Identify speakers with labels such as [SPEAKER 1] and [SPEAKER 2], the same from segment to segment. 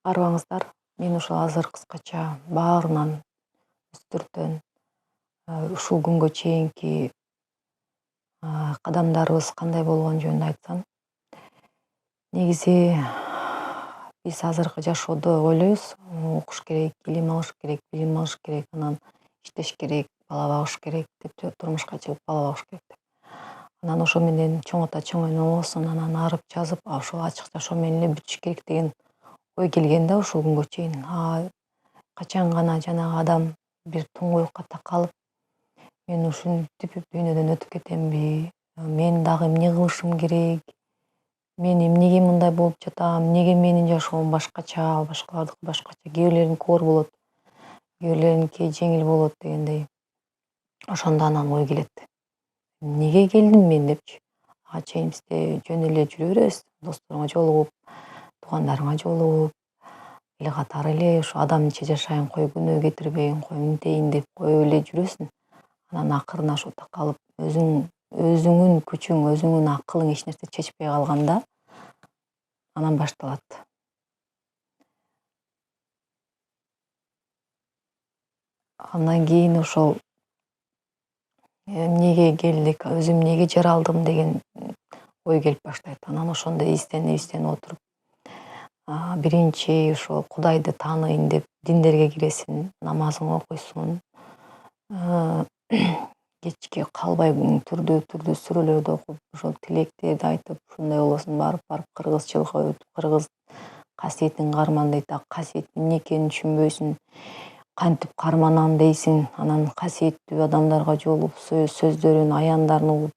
[SPEAKER 1] Арыбаңыздар, мен ушул азыр кыскача баарынан үстүртөн ушул күнгө чейинки кадамдарыбыз кандай болгону жөнүндө айтсам, негизи биз азыркы жашоодо ойлойбуз, окуш керек, илим алыш керек, билим алыш керек, анан иштеш керек, бала багыш керек деп, турмушка чыгып бала багыш керек деп. Анан ошо менен чоң ата чоң эне болсун, анан арып жазып, ошол ачык жашоо менен эле бүтүш керек деген ой келген да ушул күнгө чейин. Качан гана жанагы адам бир туңгуюкка такалып, мен ушинтип дүйнөдөн өтүп кетемби, мен дагы эмне кылышым керек, мен эмнеге мындай болуп жатам, эмнеге менин жашоом башкача, башкалардыкы башкача, кээ бирлериники оор болот, кээ бирлериники жеңил болот дегендей. Ошондо анан ой келет. Эмнеге келдим мен депчи. Ага чейин бизде жөн эле жүрө беребиз, досторуңа жолугуп, туугандарыңа жолугуп, эле катары эле ушу адамча жашайын, кой күнөө кетирбейин, кой мынтейин деп коюп эле жүрөсүң. Анан акырына ошо такалып, өзүңүн күчүң, өзүңүн акылың эч нерсе чечпей калганда анан башталат. Андан кийин ошол эмнеге келдик, өзүм эмнеге жаралдым деген ой келип баштайт. Анан ошондо изденип отуруп, биринчи ошо Кудайды тааныйын деп диндерге киресиң, намазыңды окуйсуң, кечке калбай түрдүү сүрөлөрдү окуп, ошол тилектерди айтып, ушундай болбосун барып кыргызчылыкка өтүп, кыргыз касиетин кармандайт. Касиет эмне экенин түшүнбөйсүң, кантип карманам дейсиң, анан касиеттүү адамдарга жолугуп, сөздөрүн, аяндарын угуп,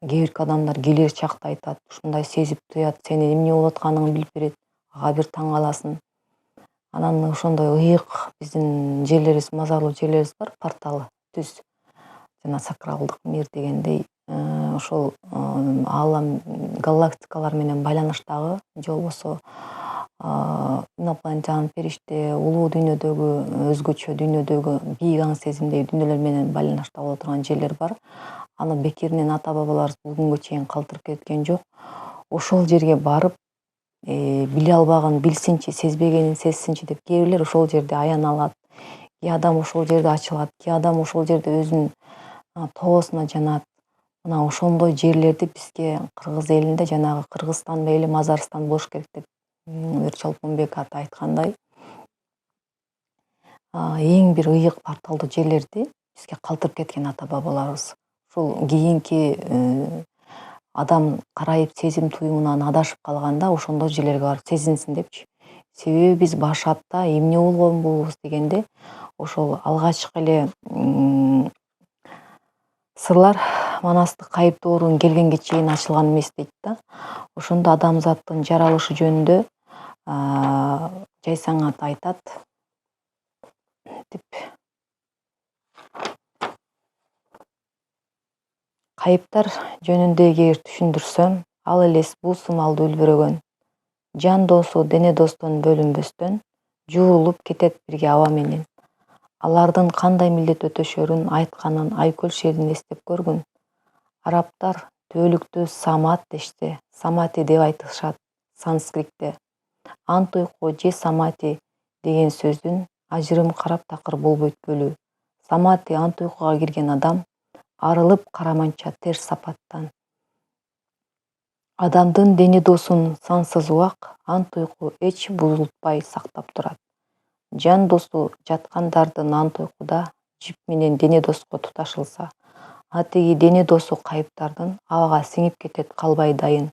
[SPEAKER 1] кээ бирки адамдар келер чакта айтат, ушундай сезип туят, сенин эмне болуп атканыңды билип берет, ага бир таң каласың. Анан ошондой ыйык биздин жерлерибиз, мазарлуу жерлерибиз бар, порталы түз, жана сакралдык мир дегендей, ошол аалам галактикалар менен байланыштагы, же болбосо инопланетян, периште, улуу дүйнөдөгү, өзгөчө дүйнөдөгү бийик аң сезимдеги дүйнөлөр менен байланышта боло турган жерлер бар. Аны бекеринен ата бабаларыбыз бул күнгө чейин калтырып кеткен жок. Ошол жерге барып, биле албаган билсинчи, сезбегенин сезсинчи деп, кээ бирлер ошол жерде аяна алат, кээ адам ошол жерде ачылат, кээ адам ошол жерде өзүнүн тоосуна жанат. Мына ошондой жерлерди бизге кыргыз элинде, жанагы Кыргызстан мейли Мазарстан болуш керек деп Чолпонбек ата айткандай, эң бир ыйык порталдуу жерлерди бизге калтырып кеткен ата бабаларыбыз. Ушул кийинки адам карайып сезим туюмунан адашып калганда ошондой жерлерге барып сезинсин депчи. Себеби биз башатта эмне болгонбуз дегенде, ошол алгачкы эле сырлар манастык кайыптоорун келгенге чейин ачылган эмес дейт да. Ошондо адамзаттын жаралышы жөнүндө Жайсаң ата айтат деп, кайыптар жөнүндө эгер түшүндүрсөм, ал элес бул сымалды үлбүрөгөн, жан досу дене достон бөлүнбөстөн, жуурулуп кетет бирге аба менен. Алардын кандай милдет өтөшөрүн айтканын Айкөл шерин эстеп көргүн. Арабтар түбөлүктү самат дешсе, самати деп айтышат санскритте. Ант уйку же самати деген сөздүн ажырым карап такыр болбойт бөлүү. Самати ант уйкуга кирген адам арылып караманча терс сапаттан. Адамдын дене досун сансыз убак ант уйку эч бузултпай сактап турат. Жан досу жаткандардын ант уйкуда жип менен дене доско туташылса, атиги дене досу кайыптардын абага сиңип кетет калбай дайын.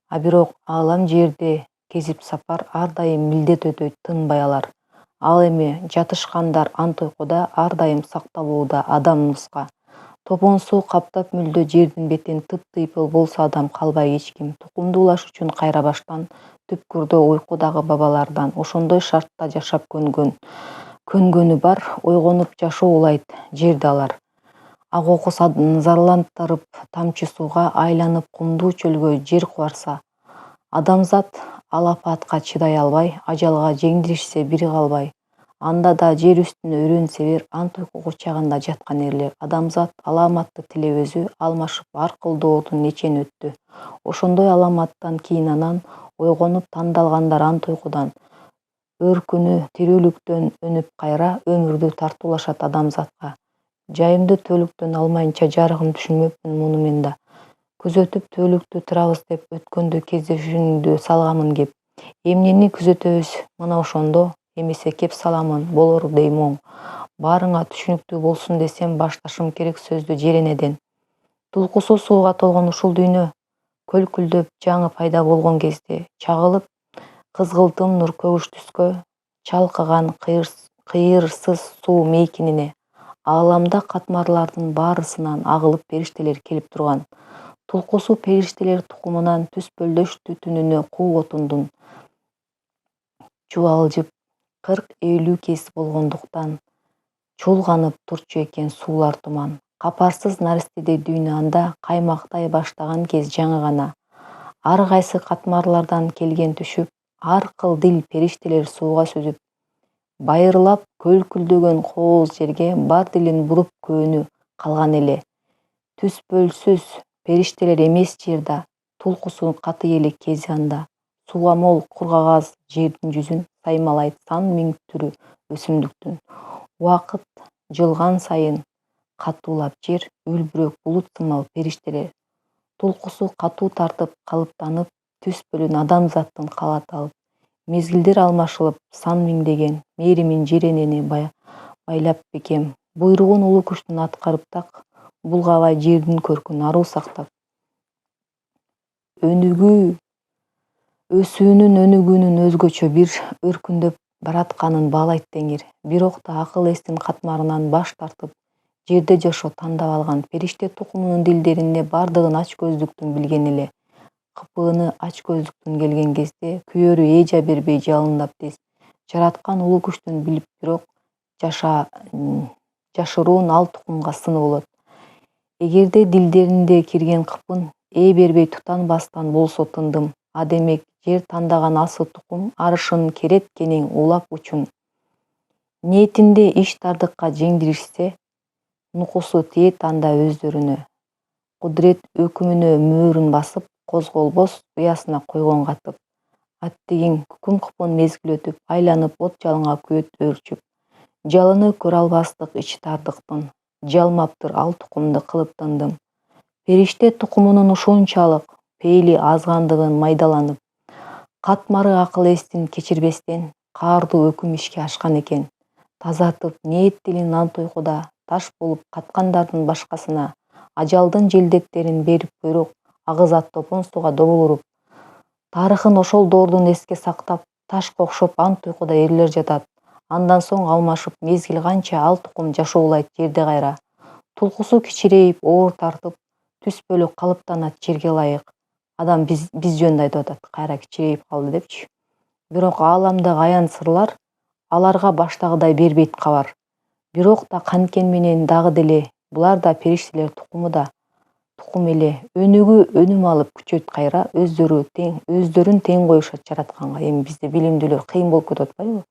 [SPEAKER 1] А бирок аалам жерде кезип сапар ар дайым милдет өтөйт тынбай алар. Ал эми жатышкандар ант уйкуда ар дайым сакталууда адамыбызга. Топон суу каптап мүлдө жердин бетин тып-тыйпыл болсо адам калбай эч ким. Тукумду улаш үчүн кайра баштан, түпкүрдө уйкудагы бабалардан ошондой шартта жашап көнгөнү бар, ойгонуп жашоо улайт жерди алар. Ак окус зарлантырып тамчы сууга айланып кумдуу чөлгө жер кубарса, адамзат алапатка чыдай албай, ажалга жеңдиришсе бири калбай. Анда да жер үстүнө өрөөнсө бер ант уйку кучагында жаткан эрлер. Адамзат аламатты тилеп өзү алмашып ар кылдоодун нечен өттү. Ошондой аламаттан кийин анан ойгонуп тандалгандар ант уйкудан. өркүнү тирүүлүктөн өнүп кайра өмүрдү тартуулашат адамзатка. Жайымды түөлүктөн алмайынча жарыгын түшүнмөпмүн муну мен да. Күзөтүп түөлүктү турабыз деп өткөндү кездешүүңдү салгамын кеп. Эмнени күзөтөбүз мына ошондо, эмесе кеп саламын болор дейм оң. Баарыңа түшүнүктүү болсун десем башташым керек сөздү жеренеден. Тулкусу сууга толгон ушул дүйнө көлкүлдөп жаңы пайда болгон кезде чагылып кызгылтым нур көгүш түскө чалкыган кыйырсыз суу мейкинине ааламда катмарлардын баарысынан агылып периштелер келип турган. Тулкусу периштелер тукумунан түспөлдөш түтүнүнө куу отундун чубалжып 40-50 кез болгондуктан чулганып турчу экен суулар туман. Капарсыз наристедей дүйнө анда каймактай баштаган кез жаңы гана. Ар кайсы катмарлардан келген түшүп, ар кыл дил периштелер сууга сүзүп, байырлап көлкүлдөгөн кооз жерге бар дилин буруп көөнү калган эле. Түспөлсүз периштелер эмес жерда, тулкусу каты эле кези анда. Сууга мол кургагаз жердин жүзүн саймалайт сан миң түрү өсүмдүктүн. Убакыт жылган сайын катуулап жер, үлбүрөк булут сымал периштелер. Тулкусу катуу тартып калыптанып, түспөлүн адамзаттын калат алып. Мезгилдер алмашылып сан миңдеген, мээримин жеренени байлап бекем. Буйругун улуу күчтүн аткарып так, булгабай жердин көркүн аруу сактап. Өсүүнүн өнүгүүнүн өзгөчө бир өркүндөп баратканын баалайт теңир. Бирок да акыл эстин катмарынан баш тартып, жерде жашоо тандап алган периште тукумунун дилдерине бардыгын ач көздүктүн билген эле. Кыпыыны ач көздүктүн келген кезде күйөрү эжа бербей жалындап тез. Жараткан улуу күчтүн билип бирок жашыруун ал тукумга сыны болот. Эгерде дилдеринде кирген кыпын ээ бербей тутанбастан болсо тындым, а демек жер тандаган асы тукум арышын керет кенең улап учун. Ниетинде иш тардыкка жеңдиришсе, нукусу тиет анда өздөрүнө. Кудурет өкүмүнө мөөрүн басып, козголбос уясына койгон катып. Аттегиң күкүм кыпын мезгил өтүп, айланып от жалынга күөт өрчүп. Жалыны көрө албастык ич тардыктын, жалмаптыр ал тукумду кылып тындым. Периште тукумунун ушунчалык пейили азгандыгын майдаланып, катмары акыл эстин кечирбестен каардуу өкүм ишке ашкан экен. Тазартып ниет дилин ант уйкуда таш болуп каткандардын башкасына ажалдын желдеттерин берип буйрук, агызат топон сууга добул уруп. Тарыхын ошол доордун эске сактап, ташка окшоп ант уйкуда эрлер жатат. Андан соң алмашып мезгил канча ал тукум жашоолайт жерде кайра. Тулкусу кичирейип, оор тартып, түспөлүк калыптанат жерге ылайык. Адам биз жөнүндө айтып атат, кайра кичирейип калды депчи. Бирок ааламдагы аян сырлар аларга баштагыдай бербейт кабар. Бирок да канткени менен дагы деле булар да периштелер тукум эле. Өнүгүү өнүм алып күчөйт кайра, өздөрүн тең коюшат жаратканга. Эми бизде билимдүүлөр кыйын болуп кетип атпайбы?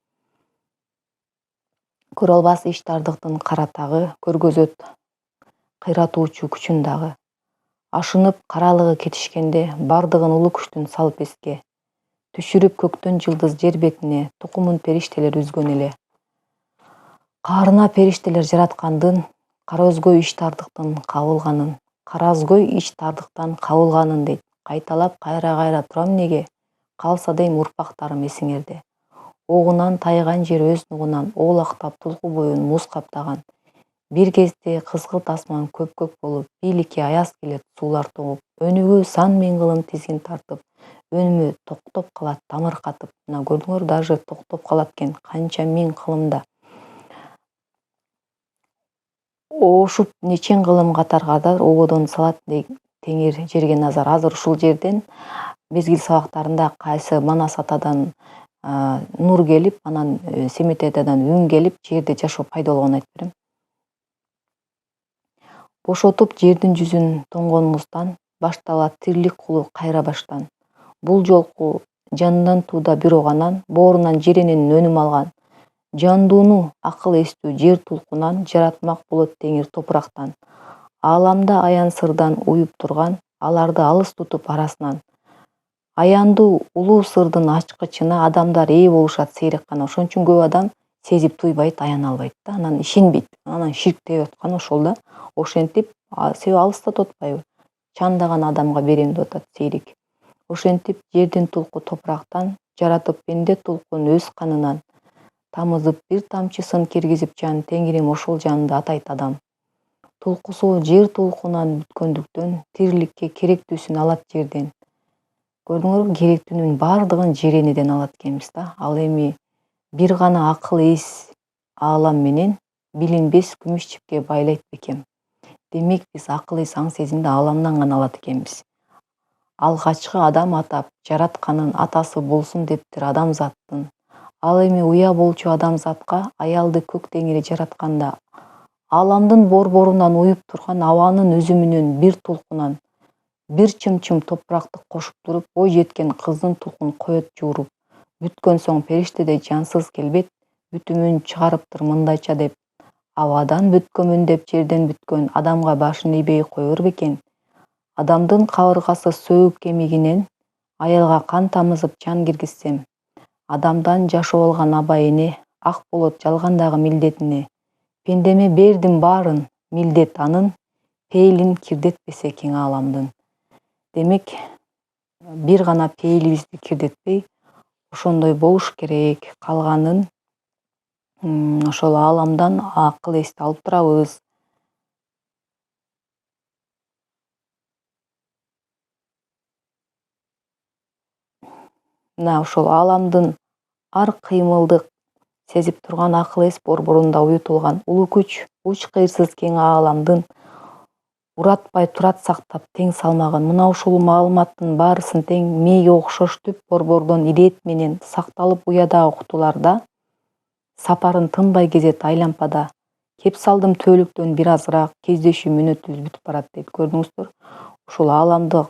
[SPEAKER 1] Көрө албас ич тардыктын кара тагы, көргөзөт кыйратуучу күчүн дагы. Ашынып каралыгы кетишкенде бардыгын улуу күчтүн салып эске. Түшүрүп көктөн жылдыз жер бетине, тукумун периштелер үзгөн эле. Каарына периштелер жараткандын, караөзгөй ич тардыктан кабылганын дейт. Кайталап кайра турам неге? Калса дейм урпактарым эсиңерде. Огунан тайган жер өз нугунан оолактап тулку боюн муз каптаган. Бир кезде кызгылт асман көпкөк болуп, бийликке аяз келет суулар тогуп. Өнүгүү сан миң кылым тизгин тартып, өнүмү токтоп калат тамыр катып. Мына көрдүңөр, даже токтоп калат экен канча миң кылымда. Оошуп нечен кылым катар ободон салат теңир жерге назар. Азыр ушул жерден мезгил сабактарында кайсы Манас атадан нур келип, анан Семетей атадан үн келип, жерде жашоо пайда болгонун айтып берем. Бошотуп жердин жүзүн тоңгонубуздан башталат тирилик кулу кайра баштан. Бул жолку жандан тууда бирок анан, боорунан жерененин өнүм алган. Жандууну акыл эстүү жер тулкунан жаратмак болот теңир топурактан. Ааламда аян сырдан уюп турган, аларды алыс тутуп арасынан. Аяндуу улуу сырдын ачкычына адамдар ээ болушат сейрек гана. Ошон үчүн көп адам сезип туйбайт, аяна албайт да. Анан ишенбейт. Анан ширктеп атканы ошол да. Ошентип себеби алыстата атпайбы. Чандаган адамга берем деп атат сейрек. Ошентип жердин тулку топурактан жаратып пенде тулкун өз канынан тамызып бир тамчысын киргизип жан Теңирим ошол жанды атайт адам. Тулкусу жер тулкунан бүткөндүктөн тириликке керектүүсүн алат жерден. Көрдүңөрбү, керектүүнүн бардыгын жер энеден алат экенбиз да. Ал эми бир гана акыл эс аалам менен билинбес күмүш чипке байлайт бекем. Демек биз акыл эс аң сезимди ааламдан гана алат экенбиз. Алгачкы адам атап жаратканын атасы болсун дептир адамзаттын. Ал эми уя болчу адамзатка аялды көк Теңири жаратканда ааламдын борборунан уюп турган абанын өзүмүнөн бир тулкунан бир чымчым топуракты кошуп туруп, ой жеткен кыздын тулкун коет жууруп, бүткөн соң периштедей жансыз келбет бүтүмүн чыгарыптыр мындайча деп. Абадан бүткөмүн деп жерден бүткөн адамга башын ийбей коер бекен. Адамдын кабыргасы сөөк кемигинен аялга кан тамызып жан киргизсем, адамдан жашоо алган аба эне ак болот жалгандагы милдетине. Пендеме бердим баарын, милдет анын, пейилин кирдетпесе кең ааламдын. Демек, бир гана пейилибизди кирдетпей, ошондой болуш керек. Калганын ошол ааламдан акыл эсти алып турабыз. Мына ошол ааламдын ар кыймылды сезип турган акыл эс борборунда уютулган улуу күч, уч кыйырсыз кең ааламдын уратпай турат сактап тең салмагын. Мына ушул маалыматтын баарысын тең мээге окшош түп борбордон ирет менен сакталып уядагы кутуларда сапарын тынбай кезет айлампада. Кеп салдым төөлүктөн бир азыраак, кездешүү мүнөтүбүз бүтүп барат дейт. Көрдүңүздөр, ушул ааламды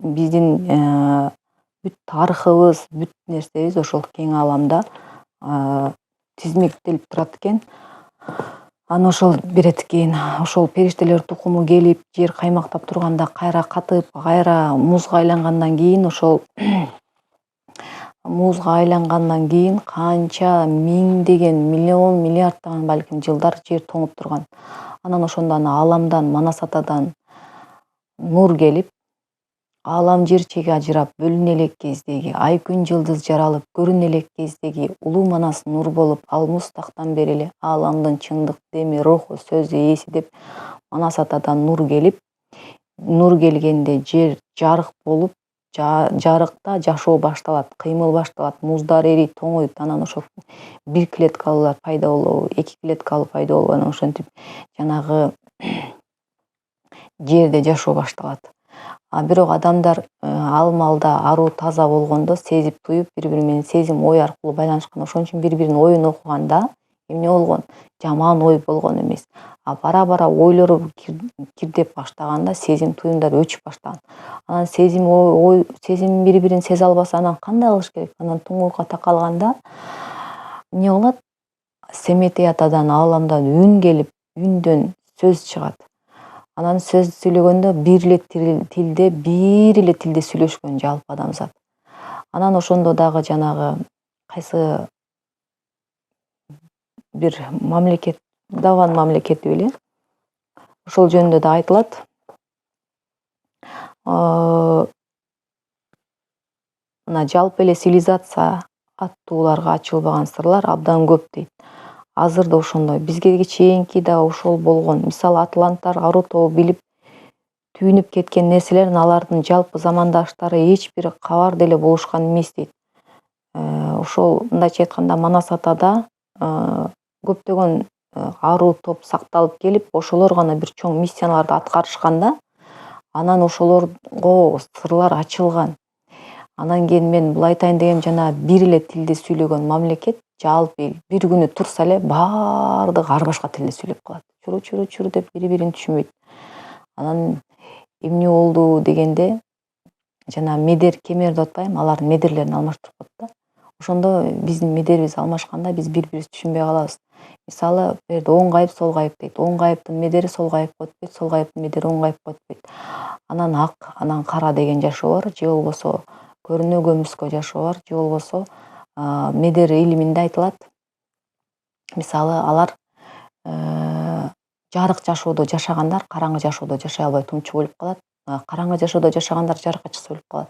[SPEAKER 1] биздин бүт тарыхыбыз, бүт нерсебиз ошол кең ааламда тизмектелип турат экен. Аны ошол берет экен. Ошол периштелер тукуму келип, жер каймактап турганда кайра катып, кайра музга айлангандан кийин ошол музга айлангандан кийин канча миңдеген, миллион, миллиарддаган балким жылдар жер тоңуп турган. Анан ошондон ааламдан, Манасатадан нур келип, аалам жер чеги ажырап бөлүнө элек кездеги, ай күн жылдыз жаралып көрүнө элек кездеги улуу Манас нур болуп, ал мустактан бери эле ааламдын чындык деми, руху, сөзү ээси деп Манасатадан нур келип, нур келгенде жер жарык болуп, жарыкта жашоо башталат, кыймыл башталат, муздар эрийт, тоңойт. Анан ошо бир клеткалуулар пайда болобу, эки клеткалуу пайда болобу, анан ошентип жанагы жерде жашоо башталат. Бирок адамдар ал маалда аруу таза болгондо сезип туюп, бири-бири менен сезим, ой аркылуу байланышкан. Ошон үчүн бири-биринин оюн окуганда эмне болгон? Жаман ой болгон эмес. Бара-бара ойлору кирдеп баштаганда сезим, туюмдар өчүп баштаган. Анан сезим, ой, сезим бири-бирин сезе албаса анан кандай кылыш керек? Анан туңгуйга такалганда эмне болот? Семетей атадан, ааламдан үн келип, үндөн сөз чыгат. Анан сөз сүйлөгөндө бир эле тилде сүйлөшкөн жалпы адамзат. Анан ошондо дагы жанагы кайсы бир мамлекет, Даван мамлекети беле, ошол жөнүндө да айтылат. Мына жалпы эле цивилизация аттууларга ачылбаган сырлар абдан көп дейт. Азыр да ошондой. Бизге чейинки да ошол болгон. Мисалы атланттар аруу тобу билип түйүнүп кеткен нерселерин алардын жалпы замандаштары эч бир кабар деле болушкан эмес дейт. Ошол мындайча айтканда Манасатада көптөгөн аруу топ сакталып келип, ошолор гана бир чоң миссияларды аткарышканда, анан ошолорго сырлар ачылган. Анан кийин мен бул айтайын дегем, жана бир эле тилде сүйлөгөн мамлекет жалпы эл бир күнү турса эле баардыгы ар башка тилде сүйлөп калат. Чуру деп бири-бирин түшүнбөйт. Анан эмне болду дегенде, жана медер кемер деп атпайбы, алардын медерлерин алмаштырып коет да. Ошондо биздин медерибиз алмашканда биз бири-бирибизди түшүнбөй калабыз. Мисалы, бул жерде оң кайып, сол кайып дейт. Оң кайыптын медери сол кайыпка өтпөйт, сол кайыптын медери оң кайыпка өтпөйт. Анан ак, анан кара деген жашоо бар, же болбосо көрүнөгөмүскө жашоо бар, же болбосо медер илиминде айтылат. Мисалы алар жарык жашоодо жашагандар караңгы жашоодо жашай албай тумчу болуп калат. Караңгы жашоодо жашагандар жарыкка чыкса болуп калат.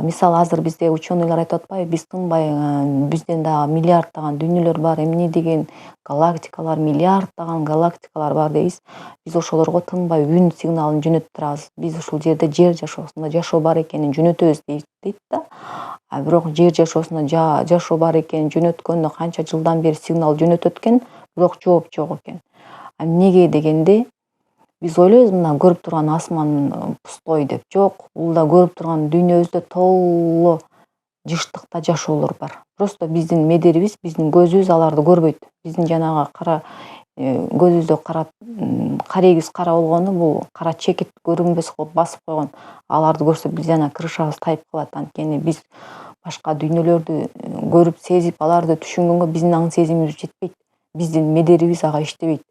[SPEAKER 1] Мисалы азыр бизде ученыйлар айтып атпайбы, биз тынбай бизден дагы миллиарддаган дүйнөлөр бар, эмне деген галактикалар, миллиарддаган галактикалар бар дейбиз. Биз ошолорго тынбай үн сигналын жөнөтүп турабыз. Биз ушул жерде жер жашоосунда жашоо бар экенин жөнөтөбүз дейт да. Бирок жер жашоосунда жашоо бар экенин жөнөткөндө канча жылдан бери сигнал жөнөтөт экен, бирок жооп жок экен. Эмнеге дегенде биз ойлойбуз мына көрүп турган асман пустой деп. Жок, бул да көрүп турган дүйнөбүздө толо жыштыкта жашоолор бар. Просто биздин медерибиз, биздин көзүбүз аларды көрбөйт. Биздин жанагы кара көзүбүздө карегиз кара болгону бул кара чекит көрүнбөс кылып басып койгон. Аларды көрсө биз жана крышабыз тайып калат. Анткени биз башка дүйнөлөрдү көрүп, сезип, аларды түшүнгөнгө биздин аң сезимибиз жетпейт. Биздин медерибиз ага иштебейт.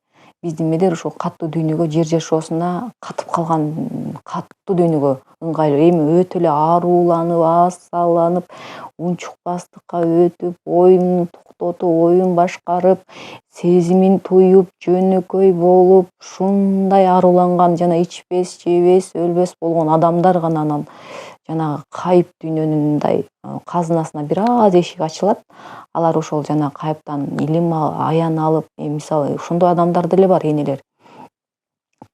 [SPEAKER 1] Биздин медер ушул катуу дүйнөгө, жер жашоосуна катып калган катуу дүйнөгө ыңгайлуу. Эми өтө эле аарууланып, ассаланып, унчукпастыкка өтүп, оюн токтотуп, оюн башкарып, сезимин туюп, жөнөкөй болуп, ушундай аарууланган жана ичпес, жебес, өлбөс болгон адамдар гана анан жанагы кайып дүйнөнүн мындай казынасына бир аз эшик ачылат. Алар ошол жана кайыптан илим аян алып, мисалы ошондой адамдар деле бар, энелер.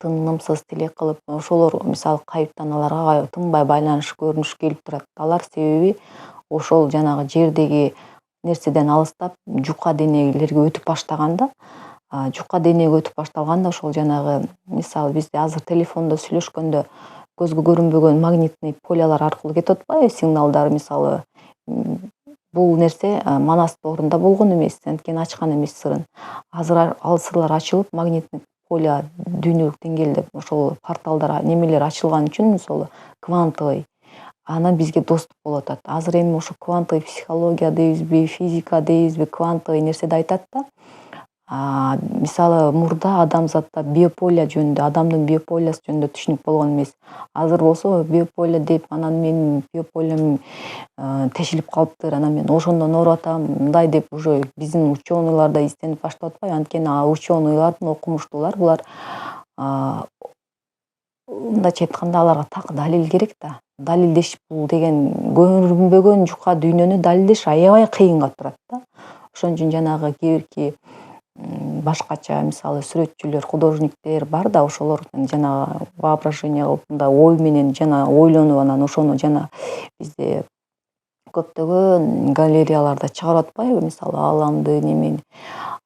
[SPEAKER 1] Тынымсыз тилек кылып, ошолор мисалы кайыптан аларга тынбай байланыш, көрүнүш келип турат. Алар себеби ошол жанагы жердеги нерседен алыстап, жука денелерге өтүп баштаганда, жука денеге өтүп башталганда ошол жанагы мисалы бизде азыр телефондо сүйлөшкөндө көзгө көрүнбөгөн магнитный полялар аркылуу кетип атпайбы сигналдар. Мисалы бул нерсе Манас тоорунда болгон эмес, анткени ачкан эмес сырын. Азыр ал сырлар ачылып, магнитный поля дүйнөлүк деңгээлде ошол порталдар немелер ачылган үчүн, мисалы квантовый, анан бизге доступ болуп атат. Азыр эми ошо квантовый психология дейбизби, физика дейбизби, квантовый нерседи айтат да. Мисалы мурда адамзатта биополя жөнүндө, адамдын биополясы жөнүндө түшүнүк болгон эмес. Азыр болсо биополя деп, анан менин биополям тешилип калыптыр, анан мен ошондон ооруп атам, мындай деп уже биздин ученыйлар да изденип баштап атпайбы. Анткени ученыйлардын окумуштуулар булар мындайча айтканда аларга так далил керек да. Далилдеш бул деген көрүнбөгөн жука дүйнөнү далилдеш аябай кыйынга турат да. Ошон үчүн жанагы кээ башкача мисалы сүрөтчүлөр, художниктер бар да, ошолор жана воображение кылып, мындай ой менен жана ойлонуп, анан ошону жана бизде көптөгөн галереяларда чыгарып атпайбы, мисалы ааламды немени.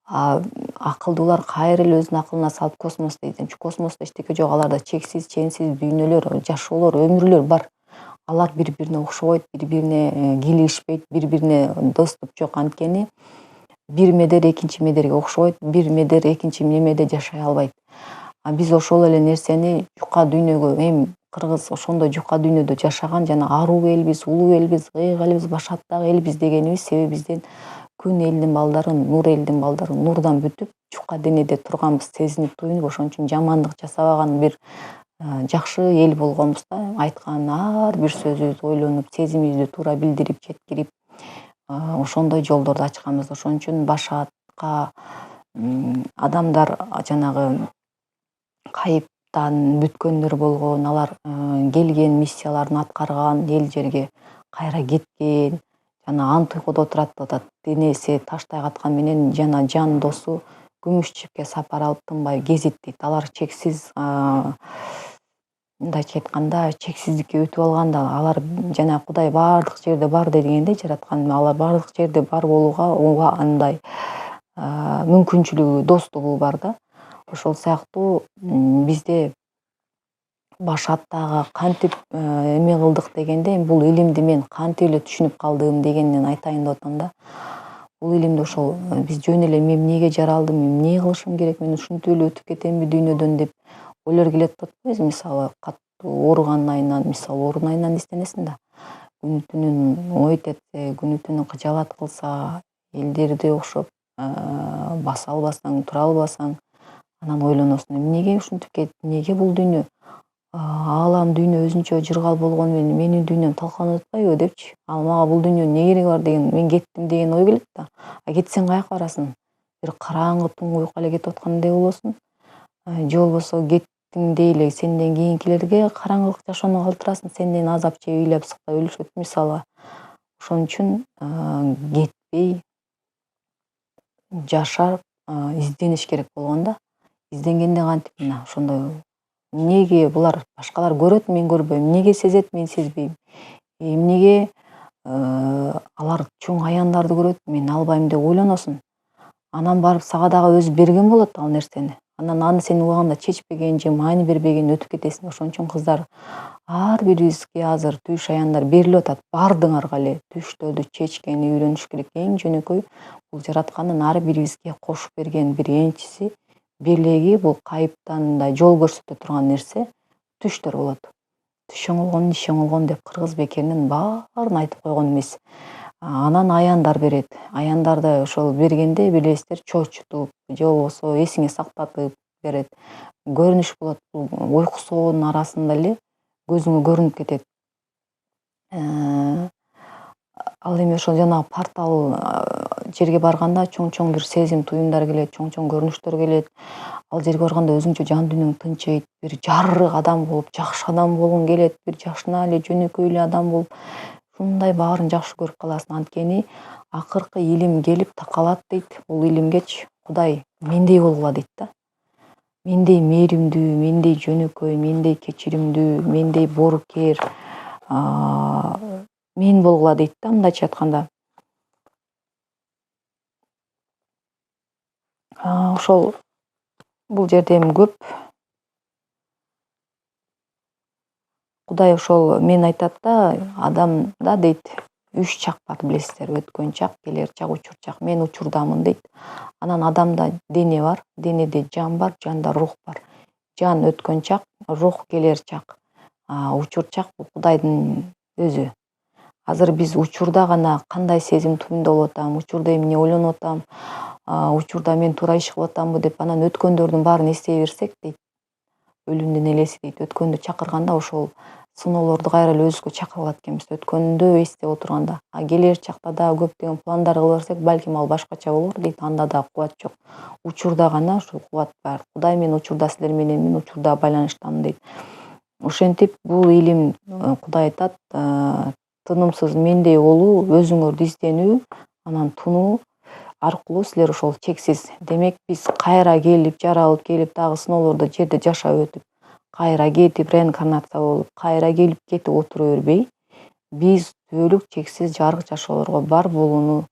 [SPEAKER 1] Акылдуулар кайра эле өзүнүн акылына салып космосто изденчү. Космосто эчтеке жок, аларда чексиз, ченсиз дүйнөлөр, жашоолор, өмүрлөр бар. Алар бири-бирине окшобойт, бири-бирине кийлигишпейт, бири-бирине доступ жок. Анткени бир медер экинчи медерге окшобойт, бир медер экинчи немеде жашай албайт. Биз ошол эле нерсени жука дүйнөгө, эми кыргыз ошондой жука дүйнөдө жашаган жана аруу элбиз, улуу элбиз, ыйык элбиз, башаттагы элбиз дегенибиз себеби бизден күн элдин балдары, нур элдин балдары нурдан бүтүп, жука денеде турганбыз, сезинип, туюнуп, ошон үчүн жамандык жасабаган бир жакшы эл болгонбуз да. Айткан ар бир сөзүбүз ойлонуп, сезимибизди туура билдирип, жеткирип, ошондой жолдорду ачканбыз. Ошон үчүн башатка адамдар жанагы кайыптан бүткөндөр болгон, алар келген миссияларын аткарган, эл жерге кайра кеткен, жана ант уйкудо турат деп атат. Денеси таштай каткан менен жана жан досу күмүш чипке сапар алып тынбай кезит дейт. Алар чексиз, мындайча айтканда, чексиздикке өтүп алганда, алар жана Кудай баардык жерде бар дегендей жараткан, алар баардык жерде бар болууга андай мүмкүнчүлүгү, достугу бар да. Ошол сыяктуу бизде башаттагы кантип эме кылдык дегенде, бул илимди мен кантип эле түшүнүп калдым дегенден айтайын деп атам да. Бул илимди ошол биз жөн эле мен эмнеге жаралдым, эмне кылышым керек, мен ушинтип эле өтүп кетемби дүйнөдөн деп ойлор келет деп атпайбызбы. Мисалы катуу ооруган айынан, мисалы оорун айынан изденесиң да. Күнү түнүн ой тепсе, күнү түнүн кыжаалат кылса, элдерди окшоп баса албасаң, тура албасаң, анан ойлоносуң, эмнеге ушинтип кетти, эмнеге бул дүйнө аалам дүйнө өзүнчө жыргал болгону менен менин дүйнөм талкаланып атпайбы депчи. Ал мага бул дүйнөнүн эмне кереги бар деген, мен кеттим деген ой келет да. Кетсең каяка барасың? Бир караңгы туңгуюкка эле кетип аткандай болосуң. Же болбосо кеттиң дейли сенден кийинкилерге караңгылык жашоону калтырасың, сенден азап жеп, ыйлап сыктап өлүшөт мисалга. Ошон үчүн кетпей жашап издениш керек болгон да. Изденгенде кантип мына ошондой эмнеге булар башкалар көрөт, мен көрбөйм, эмнеге сезет, мен сезбейм, эмнеге алар чоң аяндарды көрөт, мен албайм деп ойлоносуң. Анан барып сага дагы өзү берген болот ал нерсени. Анан аны сен убагында чечпеген же маани бербеген өтүп кетесиң. Ошон үчүн кыздар, ар бирибизге азыр түш аяндар берилип атат. Бардыңарга эле түштөрдү чечкени үйрөнүш керек. Эң жөнөкөй бул жараткандын ар бирибизге кошуп берген бир энчиси, белеги, бул кайыптан да жол көрсөтө турган нерсе түштөр болот. Түш оңолгон, иш оңолгон деп кыргыз бекеринин баарын айтып койгон эмес. Анан аяндар берет. Аяндарды ошол бергенде билесиздер, чочутуп же болбосо эсиңе сактатып берет. Көрүнүш болот, уйку соонун арасында эле көзүңө көрүнүп кетет. Ал эми ошол жанагы портал жерге барганда чоң бир сезим туюмдар келет, чоң көрүнүштөр келет. Ал жерге барганда өзүңчө жан дүйнөң тынчыйт, бир жарык адам болуп, жакшы адам болгуң келет, бир жашына эле жөнөкөй эле адам болуп, ушундай баарын жакшы көрүп каласың. Анткени акыркы илим келип такалат дейт. Бул илимгечи Кудай мендей болгула дейт да. Мендей мээримдүү, мендей жөнөкөй, мендей кечиримдүү, мендей боорукер мен болгула дейт да, мындайча айтканда. Ошол бул жерде эми көп Кудай ошол мен айтат да, адамда дейт 3 чак бар билесиздер, өткөн чак, келер чак, учур чак. Мен учурдамын дейт. Анан адамда дене бар, денеде жан бар, жанда рух бар. Жан өткөн чак, рух келер чак. Учур чак бул Кудайдын өзү. Азыр биз учурда гана кандай сезим туюмда болуп атам, учурда эмне ойлонуп атам, учурда мен туура иш кылып атамбы деп анан өткөндөрдүн баарын эстей берсек дейт, өлүмдүн элеси дейт, өткөндү чакырганда ошол сыноолорду кайра эле өзүбүзгө чакырып алат экенбиз, өткөндү эстеп отурганда. Келер чакта да көптөгөн пландар кыла берсек, балким ал башкача болор дейт, анда да кубат жок. Учурда гана ушул кубат бар. Кудай мен учурда силер мененмин, учурда байланыштамын дейт. Ошентип бул илим Кудай айтат, тынымсыз мендей болуу, өзүңөрдү изденүү, анан тунуу аркылуу силер ошол чексиз. Демек биз кайра келип, жаралып келип, дагы сыноолорду жерде жашап өтүп, кайра кетип реинкарнация болуп, кайра келип кетип отура бербей, биз түбөлүк чексиз жарык жашоолорго бар болууну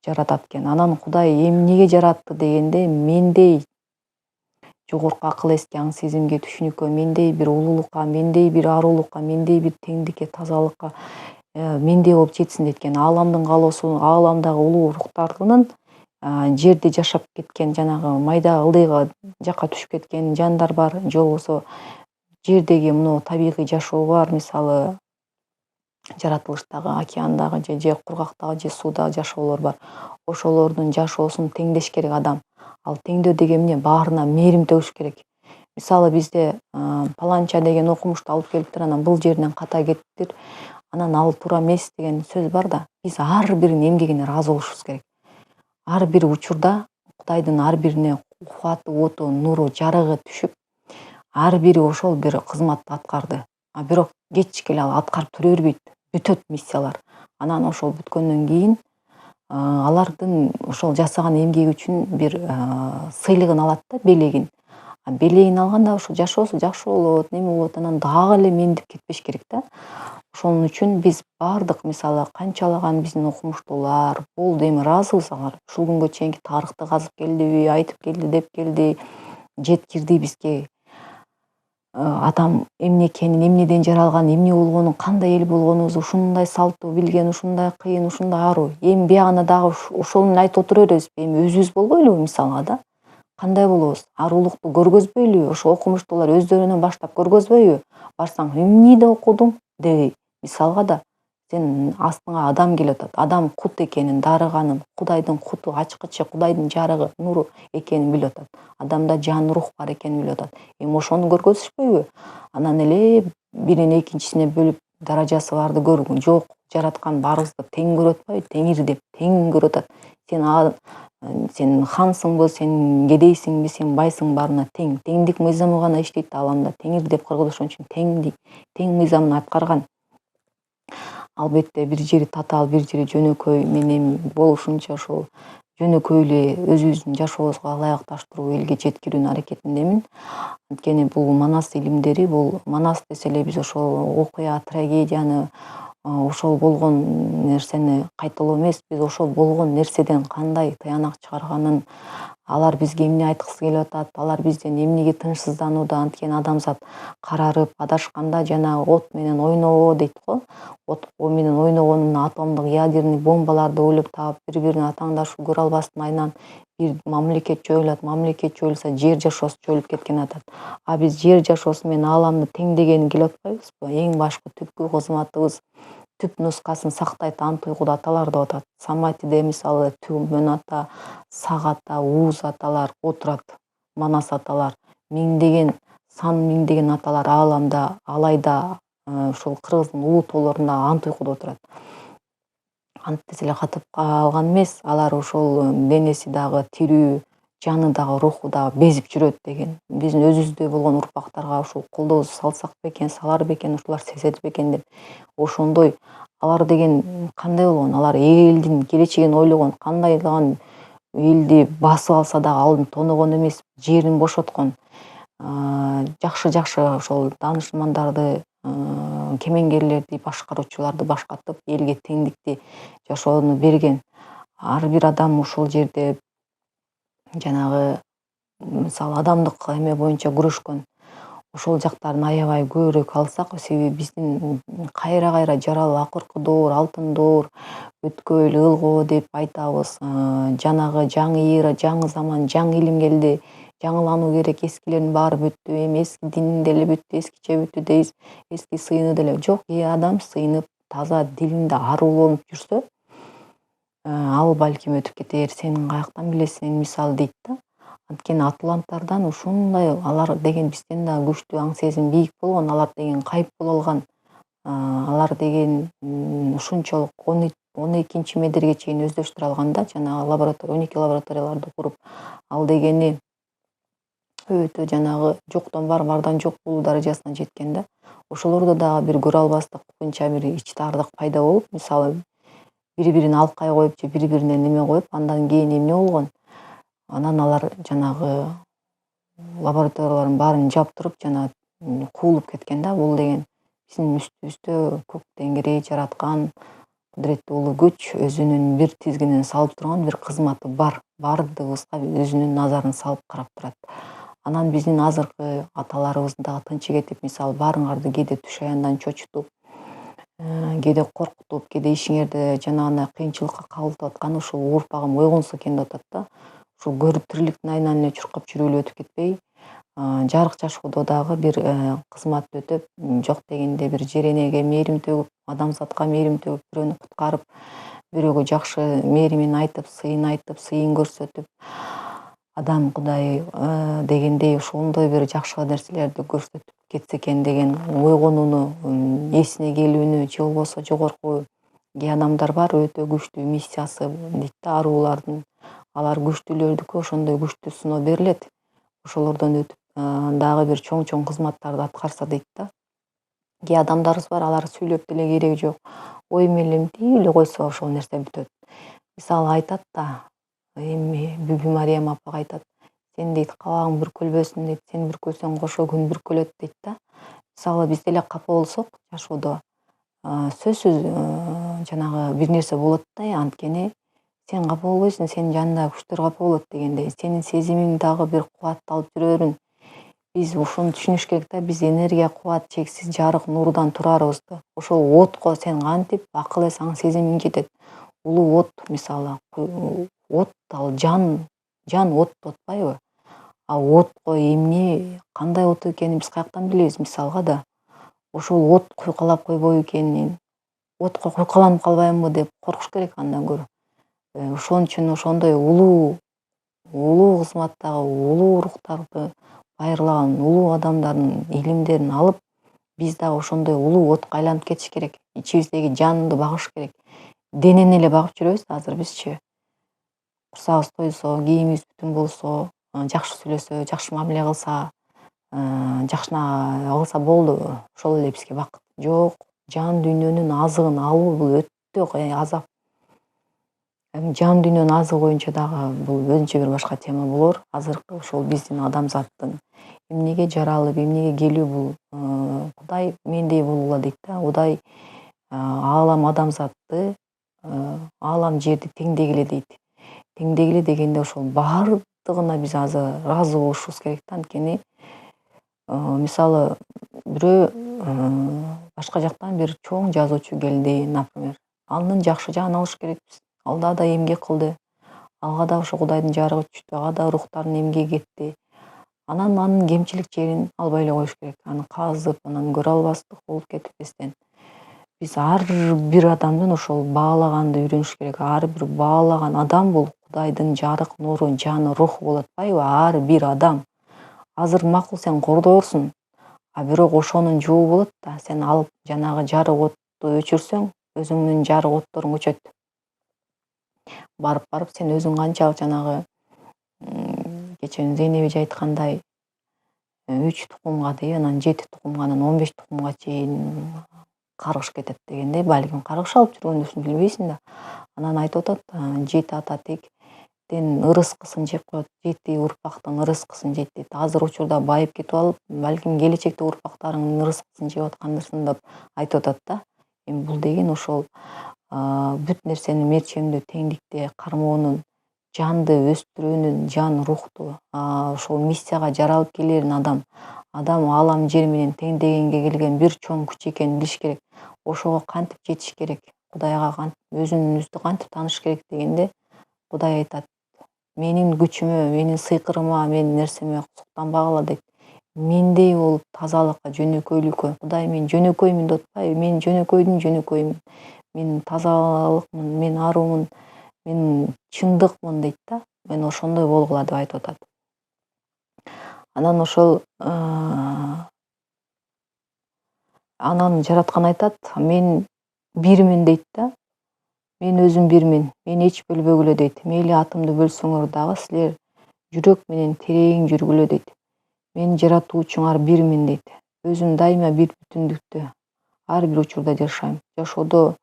[SPEAKER 1] жаратат экен. Анан Кудай эмнеге жаратты дегенде, мендей жогорку акыл эске, аң сезимге, түшүнүккө, мендей бир улуулукка, мендей бир аруулукка, мендей бир теңдикке, тазалыкка, мендей болуп жетсин дейт экен. Ааламдын каалоосу, ааламдагы улуу рухтардын жерде жашап кеткен, жанагы майда ылдыйга жакка түшүп кеткен жандар бар, же болбосо жердеги мына табигый жашоо бар, мисалы жаратылыштагы, океандагы же кургактагы же сууда жашоолор бар. Ошолордун жашоосун теңдеш керек адам. Ал теңдөө деген эмне? Баарына мээрим төгүш керек. Мисалы бизде паланча деген окумушту алып келиптир, анан бул жеринен ката кетиптир, анан ал туура эмес деген сөз бар да. Биз ар биринин эмгегине ыраазы болушубуз керек. Ар бир учурда Кудайдын ар бирине кубаты, оту, нуру, жарыгы түшүп, ар бири ошол бир кызматты аткарды. Бирок кечке эле ал аткарып тура бербейт, бүтөт миссиялар. Анан ошол бүткөндөн кийин алардын ошол жасаган эмгеги үчүн бир сыйлыгын алат да, белегин. Белегин алганда ошо жашоосу жакшы болот, неме болот, анан дагы эле мендеп кетпеш керек да. Ошон үчүн биз бардык, мисалы канчалаган биздин окумуштуулар болду, эми ыраазыбыз алар ушул күнгө чейинки тарыхты казып келдиби, айтып келди, деп келди, жеткирди бизге. Адам эмне экенин, эмнеден жаралганын, эмне болгонун, кандай эл болгонубузду, ушундай салтты билген, ушундай кыйын, ушундай аруу. Эми биягына дагы ошону эле айтып отура беребизби? Эми өзүбүз болбойлубу мисалга да? Кандай болобуз? Аруулукту көргөзбөйлүбү? Ошо окумуштуулар өздөрүнөн баштап көргөзбөйбү? Барсаң, эмнеди окудуң дебей, мисалга да. Сен астыңа адам келип атат. Адам кут экенин, дарыганын, Кудайдын куту, ачкычы, Кудайдын жарыгы, нуру экенин билип атат. Адамда жан, рух бар экенин билип атат. Эми ошону көргөзүшпөйбү? Анан эле бирин экинчисине бөлүп даражасы барды көргөн жок. Жараткан баарыбызды тең көрүп атпайбы? Теңир деп тең көрүп атат. Сен хансыңбы, сен кедейсиңби, сен байсың, баарына тең. Теңдик мыйзамы гана иштейт аламда. Теңир деп кыргыз ошон үчүн тең мыйзамын аткарган. Албетте бир жери татаал, бир жери жөнөкөй. Мен эми болушунча ошол жөнөкөй эле өзүбүздүн жашообузга ылайыкташтыруу, элге жеткирүүнүн аракетиндемин. Анткени бул манас илимдери, бул манас десе эле биз ошол окуя, трагедияны, ошол болгон нерсени кайталоо эмес, биз ошол болгон нерседен кандай тыянак чыгарганын, алар бизге эмне айткысы келип атат, алар бизден эмнеге тынчсызданууда. Анткени адамзат карарып адашканда жанагы от менен ойноо дейт го. От менен ойногонун атомдук ядерный бомбаларды ойлоп таап, бири-бирине атаңдашып көрө албастын айынан бир мамлекет жоюлат. Мамлекет жоюлса жер жашоосу жоюлуп кеткен атат. А биз жер жашоосу менен ааламды теңдегени келип атпайбызбы? Эң башкы түпкү кызматыбыз түп нускасын сактайт ант уйкуда аталар деп атат. Саматиде мисалы Мөн ата, Сак ата, Ууз аталар отурат. Манас аталар миңдеген, сан миңдеген аталар ааламда, алайда ушул кыргыздын улуу тоолорунда ант уйкуда отурат. Ант десе эле катып калган эмес, алар ошол денеси дагы тирүү, жаны дагы, руху дагы безип жүрөт деген. Биздин өзүбүздөй болгон урпактарга ушул колдообузду салсак бекен, салар бекен, ушулар сезет бекен деп. Ошондой алар деген кандай болгон? Алар элдин келечегин ойлогон, кандайдагы элди басып алса дагы алдын тоногон эмес, жерин бошоткон. Жакшы ошол данышмандарды, кемеңгерлерди, башкаруучуларды башкатып, элге теңдикти жашоону берген. Ар бир адам ушул жерде жанагы мисалы адамдык эме боюнча күрөшкөн. Ошол жактарын аябай көбүрөөк алсак, себеби биздин кайра жаралып акыркы доор, алтын доор, өткөйл, ылгоо деп айтабыз. Жанагы жаңы эра, жаңы заман, жаңы илим келди. Жаңылануу керек, эскилердин баары бүттү, эми эски дин деле бүттү, эскиче бүттү дейбиз. Эски сыйыны деле жок. Адам сыйынып, таза дилинде аруу болуп жүрсө, ал балким өтүп кетер. Сен каяктан билесиң, мисалы дейт да. Анткени атланттардан ушундай, алар деген бизден да күчтүү аң сезим бийик болгон, алар деген кайып боло алган. Алар деген ушунчалык 12 медерге чейин өздөштүрө алган да, жанагы 12 лабораторияларды куруп. Ал дегени өтө жанагы жоктон бар, бардан жок болуу даражасына жеткен да. Ошолордо дагы бир көрө албастык, мынча бир ичтаардык пайда болуп, мисалы бири-бирин алкай коюп же бири-бирине неме коюп, андан кийин эмне болгон? Анан алар жанагы лабораториялардын баарын жаптырып, жана куулуп кеткен да. Бул деген биздин үстүбүздө көк Тенгири жараткан кудуреттүү улуу күч өзүнүн бир тизгинин салып турган бир кызматы бар. Бардыгыбызга өзүнүн назарын салып карап турат. Анан биздин азыркы аталарыбыздын дагы тынчы кетип, мисалы баарыңарды кээде түш аяндан чочутуп, кээде коркутуп, кээде ишиңерде жанагындай кыйынчылыкка кабылтып аткан ушул урпагым ойгонсо экен деп атат да. Ушул көрүп тириликтин айынан эле чуркап жүрүп эле өтүп кетпей, жарык жашоодо дагы бир кызмат өтөп, жок дегенде бир жер энеге мээрим төгүп, адамзатка мээрим төгүп, бирөөнү куткарып, бирөөгө жакшы мээримин айтып, сыйын көрсөтүп, адам Кудай дегендей ошондой бир жакшы нерселерди көрсөтүп кетсе экен деген ойгонууну, эсине келүүнү, же болбосо жогорку кээ адамдар бар, өтө күчтүү миссиясы дейт да аруулардын. Алар күчтүүлөрдүкү ошондой күчтүү сыноо берилет. Ошолордон өтүп дагы бир чоң кызматтарды аткарса дейт да. Кээ адамдарыбыз бар, алар сүйлөп деле кереги жок. Ой менен дей эле койсо ошол нерсе бүтөт. Мисалы айтат да, эми Бүбү Мариям апа айтат, сен дейт кабагың бүркөлбөсүн дейт, сен бүркөлсөң кошо күн бүркөлөт дейт да. Мисалы биз деле капа болсок жашоодо, сөзсүз жанагы бир нерсе болот да, анткени сен капа болбойсуң, сенин жаныңдагы күчтөр капа болот дегендей. Сенин сезимиң дагы бир кубат алып жүрө берин. Биз ушуну түшүнүш керек да, биз энергия, кубат, чексиз жарык нурдан турарыбызды. Ошол отко сен кантип акыл эс, аң сезимиң жетет. Улуу от, мисалы, от ал жан от деп атпайбы? А отко эмне, кандай от экенин биз каяктан билебиз, мисалга да. Ошол от куйкалап койбойбу экенин, отко куйкаланып калбаймынбы деп коркуш керек андан көрө. Ошон үчүн ошондой улуу кызматтагы улуу рухтарды байырлаган улуу адамдардын илимдерин алып, биз дагы ошондой улуу отко айланып кетиш керек. Ичибиздеги жанды багыш керек. Денени эле багып жүрөбүз азыр бизчи. Курсагыбыз тойсо, кийимибиз бүтүн болсо, жакшы сүйлөсө, жакшы мамиле кылса, жакшы кылса болду. Ошол эле бизге бакыт. Жок, жан дүйнөнүн азыгын алуу бул өтө азап. Эми жан дүйнөнүн азыгы боюнча дагы бул өзүнчө бир башка тема болор. Азыркы ошол биздин адамзаттын эмнеге жаралып, эмнеге келүү бул Кудай мендей болгула дейт да. Кудай аалам адамзатты, аалам жерди теңдегиле дейт. Теңдегиле дегенде ошол баардыгына биз азыр ыраазы болушубуз керек да. Анткени мисалы бирөө башка жактан бир чоң жазуучу келди, например. Анын жакшы жагын алыш керекпиз. Ал да эмгек кылды. Ага да ошо Кудайдын жарыгы түштү. Ага да рухтардын эмгеги кетти. Анан анын кемчилик жерин албай эле коюш керек. Аны казып, анан көрө албастык болуп кетпестен. Биз ар бир адамдын ошол баалаганды үйрөнүш керек. Ар бир баалаган адам бул Кудайдын жарык нуру, жаны, руху болуп атпайбы? Ар бир адам. Азыр макул сен кордоорсуң, а бирок ошонун жобу болот да. Сен алып жанагы жарык отту өчүрсөң, өзүңдүн жарык отторуң өчөт. Барып сен өзүң канчалык жанагы кечээ Зейнеби айткандай 3 тукумга дейин, анан 7 тукумга, анан 15 тукумга чейин каргыш кетет дегенде, балким каргыш алып жүргөндүрсүң, билбейсиң да. Анан айтып атат, 7 ата тектен ырыскысын жеп коет, 7 урпактын ырыскысын жейт дейт. Азыр учурда байып кетип алып, балким келечекте урпактарыңдын ырыскысын жеп аткандырсың деп айтып атат да. Эми бул деген ошол бүт нерсени мерчемдүү теңдикте кармоонун, жанды өстүрүүнүн, жан рухту ошол миссияга жаралып келерин адам аалам жер менен теңдегенге келген бир чоң күч экенин билиш керек. Ошого кантип жетиш керек? Кудайга өзүнүздү кантип тааныш керек дегенде, Кудай айтат: менин күчүмө, менин сыйкырыма, менин нерсеме суктанбагыла дейт. Мендей болуп тазалыкка, жөнөкөйлүккө. Кудай мен жөнөкөймүн деп атпайбы? Мен жөнөкөйдүн жөнөкөймүн. Мен тазалыкмын, мен аруумун, мен чындыкмын дейт да. Мен ошондой болгула деп айтып атат. Анан ошол анан жараткан айтат, мен бирмин дейт да. Мен өзүм бирмин, мен эч бөлбөгүлө дейт. Мейли атымды бөлсөңөр дагы силер жүрөк менен терең жүргүлө дейт. Мен жаратуучуңар бирмин дейт. Өзүм дайыма бир бүтүндүктө ар бир учурда жашайм. Жашоодо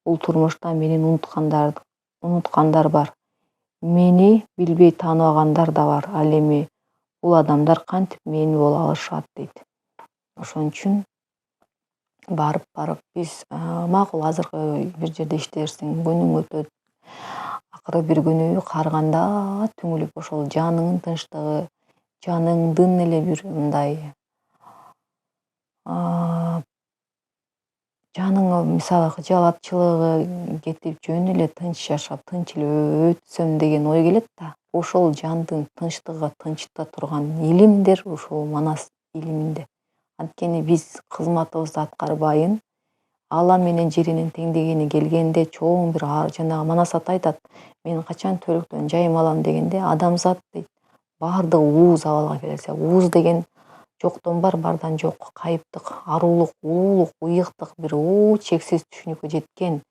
[SPEAKER 1] бул турмушта мени унуткандар бар. Мени билбей тааныбагандар да бар. Ал эми бул адамдар кантип мени боло алышат дейт. Ошон үчүн барып биз макул азыркы бир жерде иштерсиң, күнүң өтөт. Акыры бир күнү карыганда түңүлүп ошол жаныңдын тынчтыгы, жаныңдын эле бир мындай жаның мисалы кыжаалатчылыгы кетип, жөн эле тынч жашап, тынч эле өтсөм деген ой келет да. Ошол жандын тынчтыгы, тынчта турган илимдер ушул манас илиминде. Анткени биз кызматыбызды аткарбайын, аалам менен жеринин теңдегени келгенде чоң бир жанагы манас ата айтат, мен качан төлөктөн жайым алам дегенде, адамзат дейт, баардыгы ууз абалга келсе, ууз деген жоктон бар, бардан жок, кайыптык, арулук, улуулук, ыйыктык, бир чексиз түшүнүккө жеткен,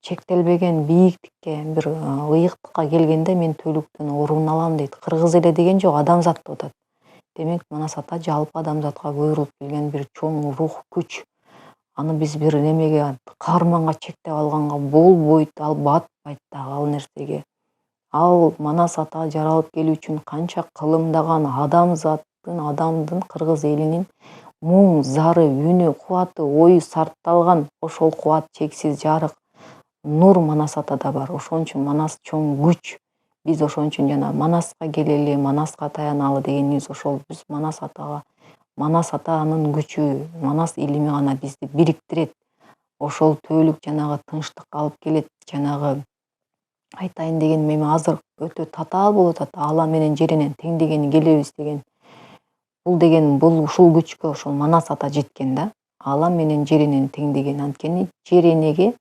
[SPEAKER 1] чектелбеген бийиктикке, бир ыйыктыкка келгенде мен төлөктөн орун алам дейт. Кыргыз эле деген жок, адамзат деп атат. Демек манас ата жалпы адамзатка көйрүлүп келген бир чоң рух, күч. Аны биз бир немеге, каарманга чектеп алганга болбойт, ал батпайт дагы ал нерсеге. Ал манас ата жаралып келүү үчүн канча кылымдаган адамдын, кыргыз элинин муң, зары, үнү, кубаты, ою сарпталган. Ошол кубат, чексиз жарык, нур манас атада бар. Ошон үчүн манас чоң күч. Биз ошон үчүн жана манаска келели, манаска таяналы дегенибиз ошол. Биз манас атанын күчү, манас илими гана бизди бириктирет. Ошол түбөлүк жанагы тынчтыкка алып келет. Жанагы айтайын дегеним эми азыр өтө татаал болуп атат. Аалам менен жеринен теңдегени келебиз деген. Бул ушул күчкө ошол манас ата жеткен да. Алам менен жер энени теңдеген. Анткени жер энеге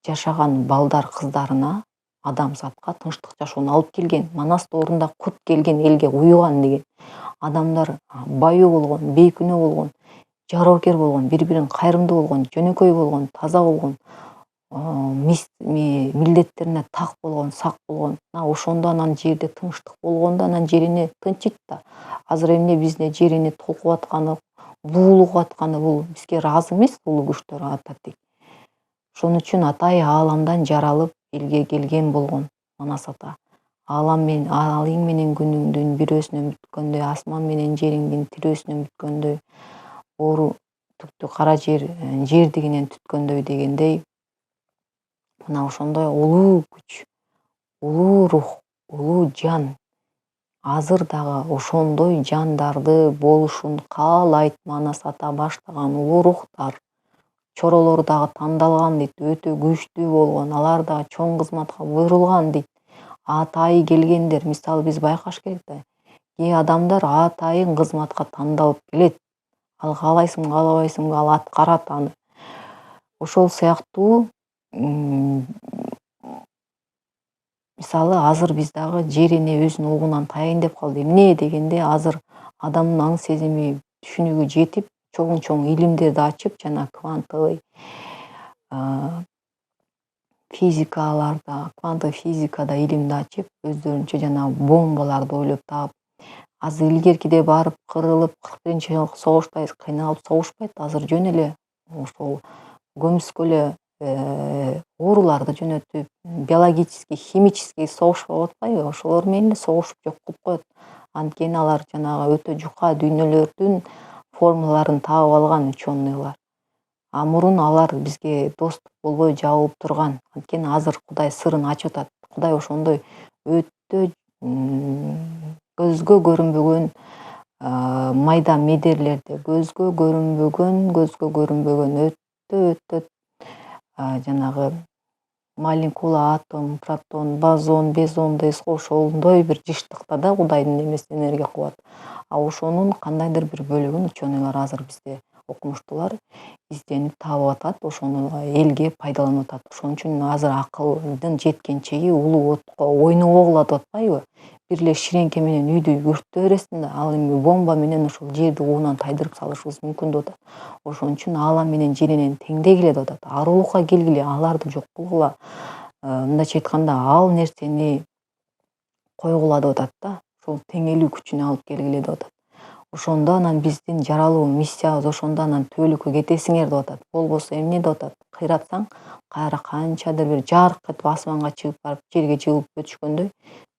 [SPEAKER 1] жашаган балдар кыздарына адамзатка тынчтык жашоону алып келген. Манас доорунда кут келген элге уюган деген. Адамдар баю болгон, бейкүнөө болгон, жароокер болгон, бири-бирин кайрымдуу болгон, жөнөкөй болгон, таза болгон, милдеттерине так болгон, сак болгон. Ошондо анан жерде тынчтык болгондо анан жер эне тынчыйт да. Азыр эмне бизде жер эне толкуп атканы, буулугуп атканы бул бизге ыраазы эмес улуу күчтөр ататик. Ошон үчүн атай ааламдан жаралып элге келген болгон Манас ата. Алың менен күнүңдүн бирөөсүнөн бүткөндөй, асман менен жериңдин тирөөсүнөн бүткөндөй, оору түктү кара жердигинен түткөндөй дегендей, мына ошондой улуу күч, улуу рух, улуу жан азыр дагы ошондой жандарды болушун каалайт Манас ата баштаган улуу рухтар. Чоролор дагы тандалган дейт, өтө күчтүү болгон, алар дагы чоң кызматка буйрулган дейт. Атайы келгендер, мисалы биз байкаш керек да. Кээ адамдар атайын кызматка тандалып келет. Ал каалайсыңбы, каалабайсыңбы, ал аткарат аны. Ошол сыяктуу мисалы азыр биз дагы жер эне өзүнүн угунан таяйын деп калды. Эмне дегенде азыр адамдын аң сезими, түшүнүгү жетип, чоң илимдерди ачып, жана квантовый физикаларда, квантовый физикада илимди ачып, өздөрүнчө жана бомбаларды ойлоп таап, азыр илгеркиде барып кырылып, 41-жылкы согуштай кыйналып согушпайт, азыр жөн эле ошол көмүскө эле ооруларды жөнөтүп, биологический, химический согушуп атпайбы, ошолор менен эле согушуп жок кылып коет. Анткени алар жанагы өтө жука дүйнөлөрдүн формулаларын таап алган ученыйлар. Мурун алар бизге доступ болбой жабылып турган. Анткени азыр Кудай сырын ачып атат. Кудай ошондой өтө көзгө көрүнбөгөн майда медерлерди, көзгө көрүнбөгөн өтө жанагы молекула, атом, протон, бозон, безон дейсиз го, ошондой бир жыштыкта да Кудайдын эмеси энергия кубат. Ошонун кандайдыр бир бөлүгүн ученыйлар азыр бизде окумуштуулар изденип таап атат, ошону элге пайдаланып атат. Ошон үчүн азыр акылдын жеткен чеги улуу отко ойногоо кылат деп атпайбы? Бир эле ширеңке менен үйдү өрттөй бересиң да, ал эми бомба менен ошол жерди угунан тайдырып салышыбыз мүмкүн деп атат. Ошон үчүн аалам менен жер энени теңдегиле деп атат. Арулукка келгиле, аларды жок кылгыла. Мындайча айтканда, ал нерсени койгула деп атат да. Ошол теңелүү күчүнө алып келгиле деп атат. Ошондо анан биздин жаралуу миссиябыз ошондо анан түбөлүккө кетесиңер деп атат. Болбосо эмне деп атат? Кыйратсаң, кайра канчадыр бир жарык этип асманга чыгып барып жерге жыгылып өтүшкөндөй,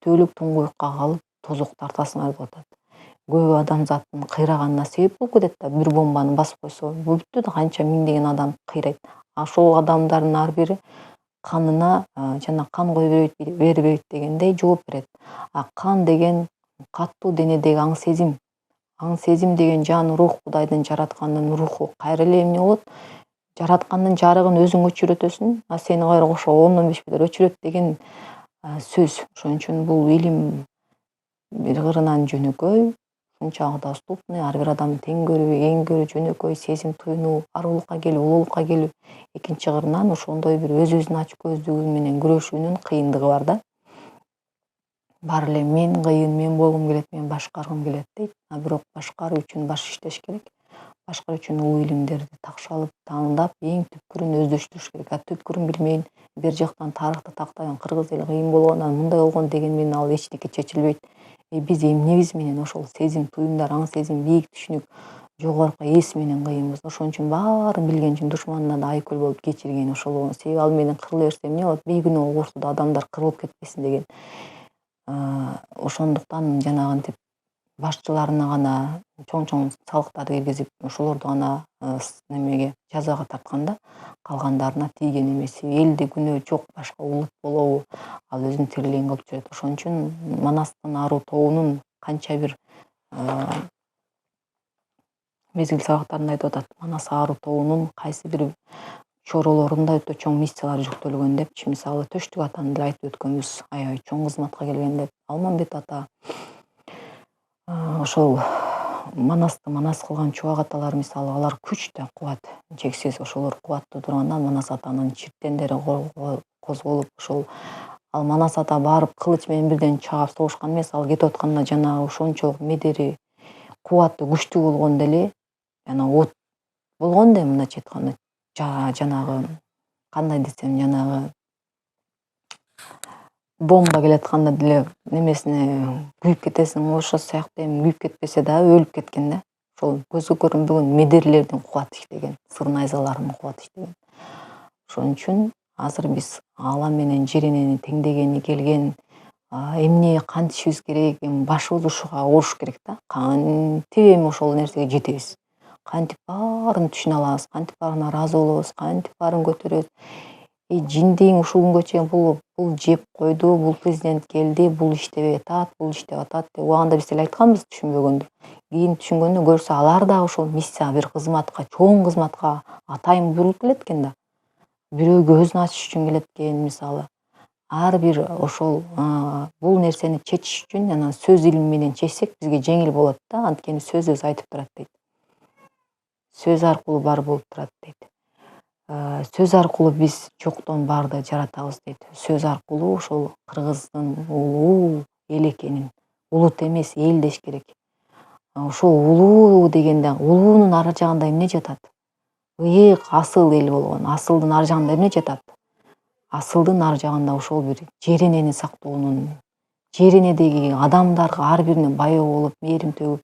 [SPEAKER 1] түбөлүк туңгуюкка калып тозок тартасыңар деп атат. Көп адамзаттын кыйраганына себеп болуп кетет да, бир бомбаны басып койсо, бүттү да канча миңдеген адам кыйрайт. Ошол адамдардын ар бири канына жана кан кое бербейт дегендей жооп берет. Кан деген каттуу денедеги аң сезим. Аң сезим деген жан рух, Кудайдын жараткандын руху. Кайра эле эмне болот? Жараткандын жарыгын өзүң өчүрөтөсүң, сени кайра кошо 10-15 билер өчүрөт деген сөз. Ошон үчүн бул илим бир кырынан жөнөкөй, ушунчалык доступный, ар бир адам тең көрүү, эң көрүү жөнөкөй, сезим туюнуу, арулукка келүү, улуулукка келүү. Экинчи кырынан ошондой бир өз-өзүн ачык көздүгү менен күрөшүүнүн кыйындыгы бар да. Баары эле мен кыйын, мен болгум келет, мен башкаргым келет дейт. Бирок башкаруу үчүн баш иштеш керек. Башкаруу үчүн улуу илимдерди такшалып, таандап, эң түпкүрүн өздөштүрүш керек. Түпкүрүн билмейин, бер жактан тарыхты тактаган кыргыз эли кыйын болгон, мындай болгон деген менен ал эчтеке чечилбейт. Биз эмнебиз менен ошол сезим туюмдар, аң сезим, бийик түшүнүк, жогорку эс менен кыйынбыз. Ошон үчүн баарын билген үчүн душманына да айкөл болуп кечирген ошол болгон. Себеби ал менен кырыла берсе эмне болот? Бейгүнөө ортодо адамдар кырылып кетпесин деген. Ошондуктан жанагынтип башчыларына гана чоң салыктарды киргизип, ошолорду гана немеге жазага тартканда, калгандарына тийген эмес. Элде күнөө жок, башка улут болобу, ал өзүнүн тирилигин кылып жүрөт. Ошон үчүн Манастын аруу тобунун канча бир мезгил сабактарында айтып атат. Манас аруу тобунун кайсы бир чоролорунда өтө чоң миссиялар жүктөлгөн деп, мисалы Төштүк атаны деле айтып өткөнбүз, аябай чоң кызматка келген деп. Алмамбет ата ошол Манасты манас кылган чубак аталар мисалы алар күчтүү, кубат, чексиз ошолор кубаттуу тургандан Манас атанын чиртендери козголуп ошол ал Манас ата барып кылыч менен бирден чаап согушкан эмес, ал кетип атканда жанагы ошончолук медери кубаты күчтүү болгондо эле от болгон да мындайча айтканда жанагы кандай десем жанагы бомба келатканда деле немесине күйүп кетесиң, ошол сыяктуу эми күйүп кетпесе дагы өлүп кеткен да. Ошол көзгө көрүнбөгөн медерлердин кубаты иштеген, сыр найзаларынын кубаты иштеген. Ошон үчүн азыр биз Алам менен жер энени теңдегени келген, эмне кантишибиз керек, эми башыбыз ушуга ооруш керек да. Кантип эми ошол нерсеге жетебиз, кантип баарын түшүнө алабыз, кантип баарына ыраазы болобуз, кантип баарын көтөрөбүз. Жиндейин ушул күнгө чейин бул жеп койду, бул президент келди, бул иштебей атат, бул иштеп атат деп убагында биз эле айтканбыз түшүнбөгөндө. Кийин түшүнгөндө көрсө алар дагы ошол миссия, бир кызматка, чоң кызматка атайын бурулуп келет экен да. Бирөөгө көзүн ачыш үчүн келет экен мисалы. Ар бир ошол бул нерсени чечиш үчүн анан сөз илими менен чечсек бизге жеңил болот да, анткени сөз өзү айтып турат дейт. Сөз аркылуу бар болуп турат дейт. Сөз аркылуу биз жоктон барды жаратабыз дейт. Сөз аркылуу ошол кыргыздын улуу эл экенин, улут эмес эл деш керек. Ошол улуу дегенде улуунун ары жагында эмне жатат? Асыл эл болгон, асылдын ары жагында эмне жатат? Асылдын ары жагында ошол бир жер энени сактоонун, жер энедеги адамдарга ар бирине баяу болуп, мээрим төгүп,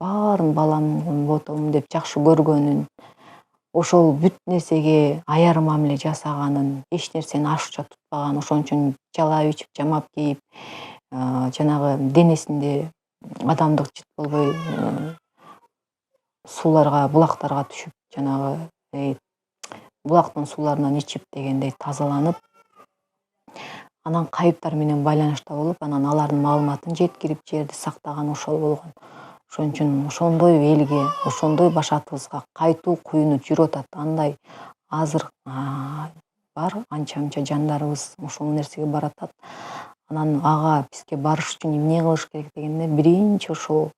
[SPEAKER 1] баарын балам ботом деп жакшы көргөнүн, ошол бүт нерсеге аяр мамиле жасаганын, эч нерсени ашууча тутпаган, ошон үчүн жалап ичип, жамап кийип, жанагы денесинде адамдык жыт болбой сууларга, булактарга түшүп, жанагы булактын сууларынан ичип дегендей тазаланып, анан кайыптар менен байланышта болуп, анан алардын маалыматын жеткирип, жерди сактаган ошол болгон. Ошон үчүн ошондой элге, ошондой башатыбызга кайтуу куюну жүрүп атат. Андай азыр бар анча-мынча жандарыбыз ошол нерсеге баратат. Анан ага бизге барыш үчүн эмне кылыш керек дегенде, биринчи ошол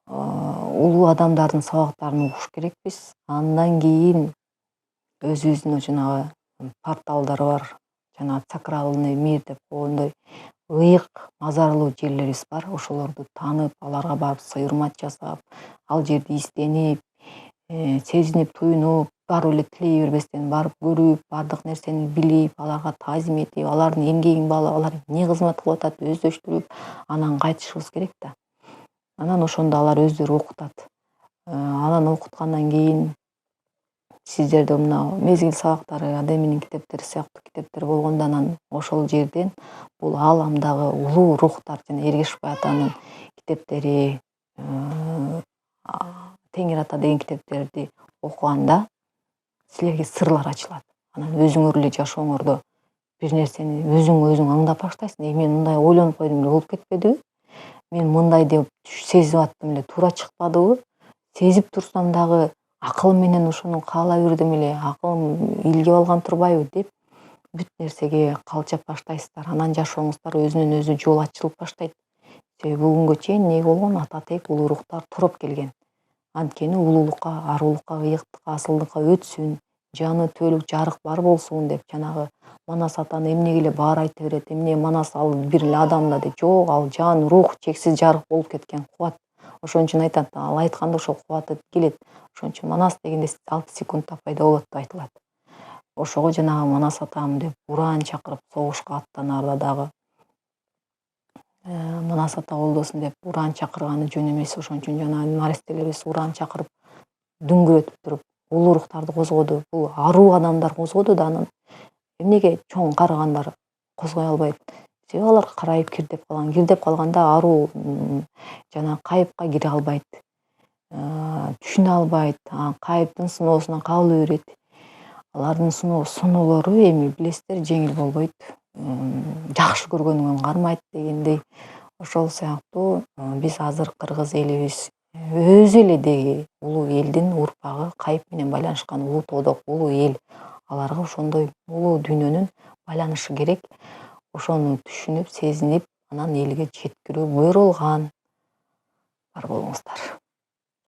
[SPEAKER 1] улуу адамдардын сабактарын угуш керекпиз. Андан кийин өзүбүздүн жанагы порталдары бар, жанагы сакралный мир деп койгондой ыйык, мазарлуу жерлерибиз бар. Ошолорду таанып, аларга барып сый-урмат жасап, ал жерди изденип, сезинип, туюнуп, барып эле тилей бербестен барып көрүп, бардык нерсени билип, аларга таазим этип, алардын эмгегин баалап, алар эмне кызмат кылып атат өздөштүрүп, анан кайтышыбыз керек да. Анан ошондо алар өздөрү окутат. Анан окуткандан кийин сиздерде мына мезгил сабактары, Адеминин китептери сыяктуу китептер болгондо анан ошол жерден бул ааламдагы улуу рухтар жана Эргешбай атанын китептери, Теңир ата деген китептерди окуганда силерге сырлар ачылат. Анан өзүңөр эле жашооңордо бир нерсени өзүң аңдап баштайсың. Мен мындай ойлонуп койдум эле, болуп кетпедиби? Мен мындай деп сезип аттым эле, туура чыкпадыбы? Сезип турсам дагы акылым менен ошону каалай бердим эле, акылым илгеп алган турбайбы деп бүт нерсеге калчап баштайсыздар. Анан жашооңуздар өзүнөн өзү жол ачылып баштайт. Себеби бул күнгө чейин эмне болгон? Ататек улуу рухтар туруп келген. Анткени улуулукка, арулукка, ыйыктыкка, асылдыкка өтсүн, жаны төлүк жарык бар болсун деп жанагы Манас атаны эмнеге эле баары айта берет. Эмне Манас ал бир эле адам да дейт. Жок, ал жан, рух, чексиз жарык болуп кеткен кубат. Ошон үчүн айтат, ал айтканда ошол кубаты келет. Ошон үчүн Манас дегенде 6 секундта пайда болот деп айтылат. Ошого жанагы Манас атам деп ураан чакырып согушка аттанаарда дагы Манас ата колдосун деп ураан чакырганы жөн эмес. Ошон үчүн жанагы наристелерибиз ураан чакырып дүңгүрөтүп туруп улуу рухтарды козгоду. Бул аруу адамдар козгоду да, анан эмнеге чоң карыгандар козгой албайт? Себеби алар карайып кирдеп калган. Кирдеп калганда аруу жана кайыпка кире албайт, түшүнө албайт, кайыптын сыноосуна кабылы берет. Алардын сыноолору эми билесиздер жеңил болбойт. Жакшы көргөнүңөн кармайт дегендей. Ошол сыяктуу биз азыр кыргыз элибиз өзү эле деги улуу элдин урпагы, кайып менен байланышкан улуу тоодок улуу эл. Аларга ошондой улуу дүйнөнүн байланышы керек. Ошону түшүнүп, сезинип, анан элге жеткирүү буйрулган. Бар болуңуздар.